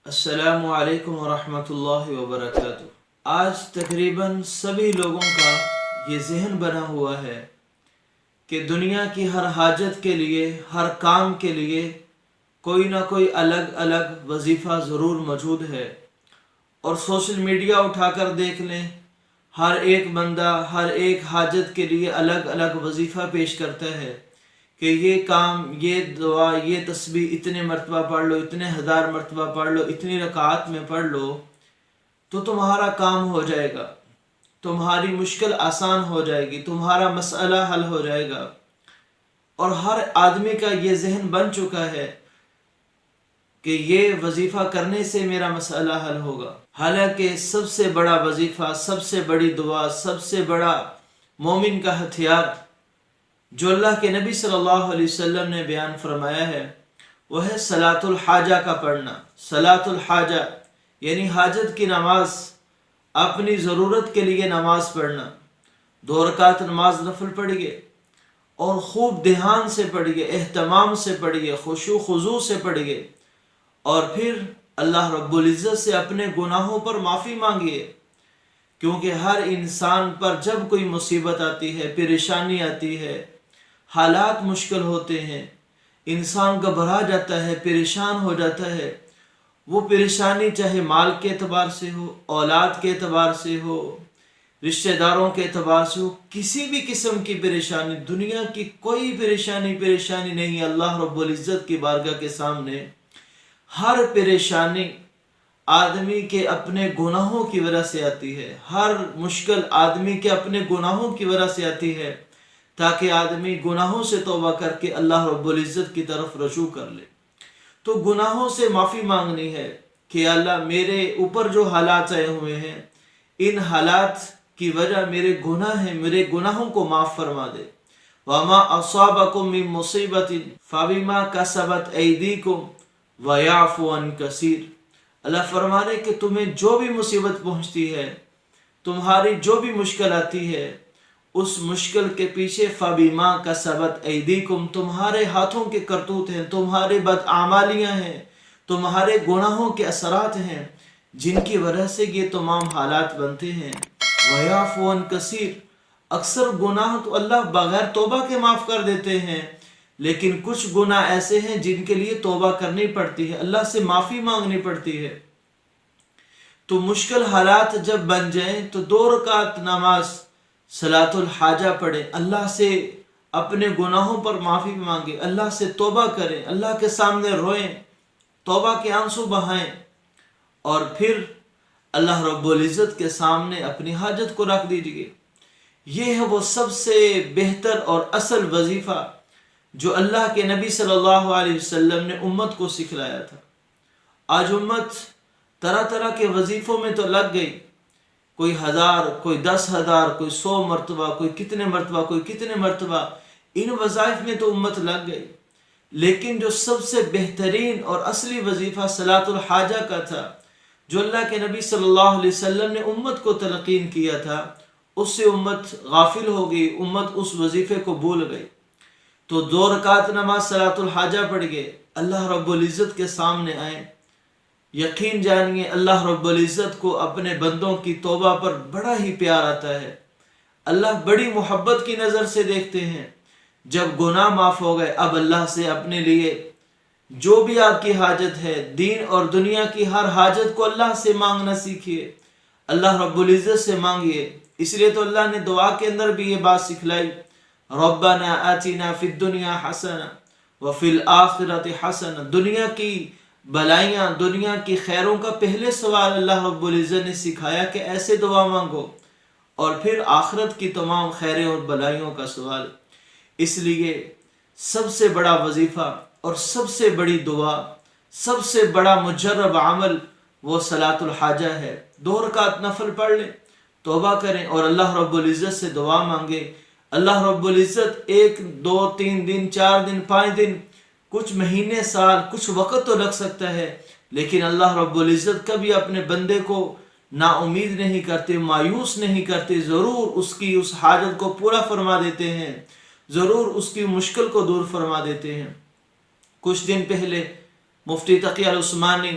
السلام علیکم ورحمۃ اللہ وبرکاتہ۔ آج تقریباً سبھی لوگوں کا یہ ذہن بنا ہوا ہے کہ دنیا کی ہر حاجت کے لیے، ہر کام کے لیے کوئی نہ کوئی الگ الگ وظیفہ ضرور موجود ہے، اور سوشل میڈیا اٹھا کر دیکھ لیں، ہر ایک بندہ ہر ایک حاجت کے لیے الگ الگ وظیفہ پیش کرتا ہے کہ یہ کام، یہ دعا، یہ تسبیح اتنے مرتبہ پڑھ لو، اتنے ہزار مرتبہ پڑھ لو، اتنی رکعات میں پڑھ لو تو تمہارا کام ہو جائے گا، تمہاری مشکل آسان ہو جائے گی، تمہارا مسئلہ حل ہو جائے گا۔ اور ہر آدمی کا یہ ذہن بن چکا ہے کہ یہ وظیفہ کرنے سے میرا مسئلہ حل ہوگا، حالانکہ سب سے بڑا وظیفہ، سب سے بڑی دعا، سب سے بڑا مومن کا ہتھیار جو اللہ کے نبی صلی اللہ علیہ وسلم نے بیان فرمایا ہے، وہ ہے صلاۃ الحاجہ کا پڑھنا۔ صلاۃ الحاجہ یعنی حاجت کی نماز، اپنی ضرورت کے لیے نماز پڑھنا۔ 2 رکعت نماز نفل پڑھیے اور خوب دھیان سے پڑھیے، اہتمام سے پڑھیے، خشوع خضوع سے پڑھیے، اور پھر اللہ رب العزت سے اپنے گناہوں پر معافی مانگیے، کیونکہ ہر انسان پر جب کوئی مصیبت آتی ہے، پریشانی آتی ہے، حالات مشکل ہوتے ہیں، انسان گھبرا جاتا ہے، پریشان ہو جاتا ہے۔ وہ پریشانی چاہے مال کے اعتبار سے ہو، اولاد کے اعتبار سے ہو، رشتہ داروں کے اعتبار سے ہو، کسی بھی قسم کی پریشانی، دنیا کی کوئی پریشانی نہیں، اللہ رب العزت کی بارگاہ کے سامنے ہر پریشانی آدمی کے اپنے گناہوں کی وجہ سے آتی ہے، ہر مشکل آدمی کے اپنے گناہوں کی وجہ سے آتی ہے، تاکہ آدمی گناہوں سے توبہ کر کے اللہ رب العزت کی طرف رجوع کر لے۔ تو گناہوں سے معافی مانگنی ہے کہ اللہ میرے اوپر جو حالات آئے ہوئے ہیں، ان حالات کی وجہ میرے گناہ ہیں، میرے گناہوں کو معاف فرما دے۔ وَمَا أَصَابَكُم مِّن مُّصِيبَةٍ فَبِمَا كَسَبَتْ أَيْدِيكُمْ وَيَعْفُو عَن كَثِيرٍ۔ اللہ فرما رہے کہ تمہیں جو بھی مصیبت پہنچتی ہے، تمہاری جو بھی مشکل آتی ہے، اس مشکل کے پیچھے فَبِمَا كَسَبَتْ أَيْدِيكُمْ، تمہارے ہاتھوں کے کرتوت ہیں، تمہارے بدعمالیاں ہیں، تمہارے گناہوں کے اثرات ہیں، جن کی وجہ سے یہ تمام حالات بنتے ہیں۔ وَيَعْفُو عَن كَثِيرٍ، اکثر گناہ تو اللہ بغیر توبہ کے معاف کر دیتے ہیں، لیکن کچھ گناہ ایسے ہیں جن کے لیے توبہ کرنی پڑتی ہے، اللہ سے معافی مانگنی پڑتی ہے۔ تو مشکل حالات جب بن جائیں تو 2 رکعت نماز صلاۃ الحاجہ پڑھیں، اللہ سے اپنے گناہوں پر معافی مانگیں، اللہ سے توبہ کریں، اللہ کے سامنے روئیں، توبہ کے آنسو بہائیں، اور پھر اللہ رب العزت کے سامنے اپنی حاجت کو رکھ دیجیے۔ یہ ہے وہ سب سے بہتر اور اصل وظیفہ جو اللہ کے نبی صلی اللہ علیہ وسلم نے امت کو سکھلایا تھا۔ آج امت طرح طرح کے وظیفوں میں تو لگ گئی، کوئی 1000، کوئی 10,000، کوئی 100 مرتبہ، کوئی کتنے مرتبہ، کوئی کتنے مرتبہ، ان وظائف میں تو امت لگ گئی، لیکن جو سب سے بہترین اور اصلی وظیفہ صلاۃ الحاجہ کا تھا، جو اللہ کے نبی صلی اللہ علیہ وسلم نے امت کو تلقین کیا تھا، اس سے امت غافل ہو گئی، امت اس وظیفے کو بھول گئی۔ تو 2 رکعت نماز صلاۃ الحاجہ پڑھ گئے، اللہ رب العزت کے سامنے آئیں، یقین جانیے اللہ رب العزت کو اپنے بندوں کی توبہ پر بڑا ہی پیار آتا ہے، اللہ بڑی محبت کی نظر سے دیکھتے ہیں۔ جب گناہ معاف ہو گئے، اب اللہ سے اپنے لیے جو بھی آپ کی حاجت ہے، دین اور دنیا کی ہر حاجت کو اللہ سے مانگنا سیکھیے، اللہ رب العزت سے مانگیے۔ اس لیے تو اللہ نے دعا کے اندر بھی یہ بات سکھلائی، ربنا آتنا فی الدنیا حسنہ وفی الآخرۃ حسنہ۔ دنیا کی بلائیاں، دنیا کی خیروں کا پہلے سوال اللہ رب العزت نے سکھایا کہ ایسے دعا مانگو، اور پھر آخرت کی تمام خیریں اور بلائیوں کا سوال۔ اس لیے سب سے بڑا وظیفہ اور سب سے بڑی دعا، سب سے بڑا مجرب عمل وہ صلاۃ الحاجہ ہے۔ 2 رکعت نفل پڑھ لیں، توبہ کریں اور اللہ رب العزت سے دعا مانگیں۔ اللہ رب العزت 1، 2، 3 دن، 4 دن، 5 دن، کچھ مہینے، سال، کچھ وقت تو لگ سکتا ہے، لیکن اللہ رب العزت کبھی اپنے بندے کو نا امید نہیں کرتے، مایوس نہیں کرتے، ضرور اس کی اس حاجت کو پورا فرما دیتے ہیں، ضرور اس کی مشکل کو دور فرما دیتے ہیں۔ کچھ دن پہلے مفتی تقی العثمانی